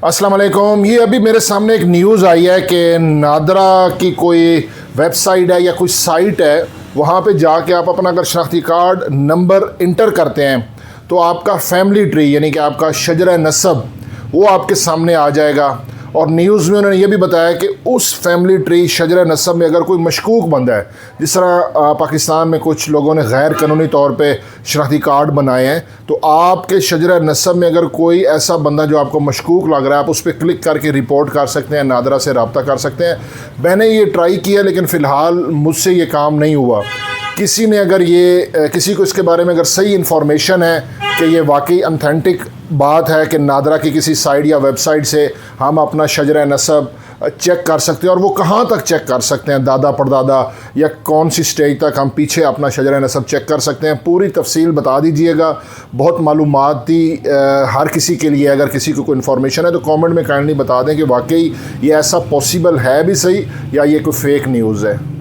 अस्सलाम वालेकुम। ये अभी मेरे सामने एक न्यूज़ आई है कि नादरा की कोई वेबसाइट है या कोई साइट है, वहाँ पे जाके आप अपना अगर शनाख्ती कार्ड नंबर इंटर करते हैं तो आपका फैमिली ट्री यानी कि आपका शजरा नसब वो आपके सामने आ जाएगा। और न्यूज़ में उन्होंने ये भी बताया कि उस फैमिली ट्री शजरा नसब में अगर कोई मशकूक बंदा है, जिस तरह पाकिस्तान में कुछ लोगों ने गैर कानूनी तौर पे शनाख्ती कार्ड बनाए हैं, तो आपके शजरा नसब में अगर कोई ऐसा बंदा जो आपको मशकूक लग रहा है, आप उस पर क्लिक करके रिपोर्ट कर सकते हैं, नादरा से रब्ता कर सकते हैं। मैंने ये ट्राई किया लेकिन फ़िलहाल मुझसे ये काम नहीं हुआ। किसी ने अगर किसी को इसके बारे में अगर सही इन्फॉर्मेशन है कि ये वाकई ऑथेंटिक बात है कि नादरा की किसी साइट या वेबसाइट से हम अपना शजरा नसब चेक कर सकते हैं, और वो कहाँ तक चेक कर सकते हैं, दादा परदादा या कौन सी स्टेज तक हम पीछे अपना शजरा नसब चेक कर सकते हैं, पूरी तफसील बता दीजिएगा। बहुत मालूमाती हर किसी के लिए, अगर किसी को कोई इन्फॉर्मेशन है तो कमेंट में काइंडली बता दें कि वाकई ये ऐसा पॉसिबल है भी सही या ये कोई फेक न्यूज़ है।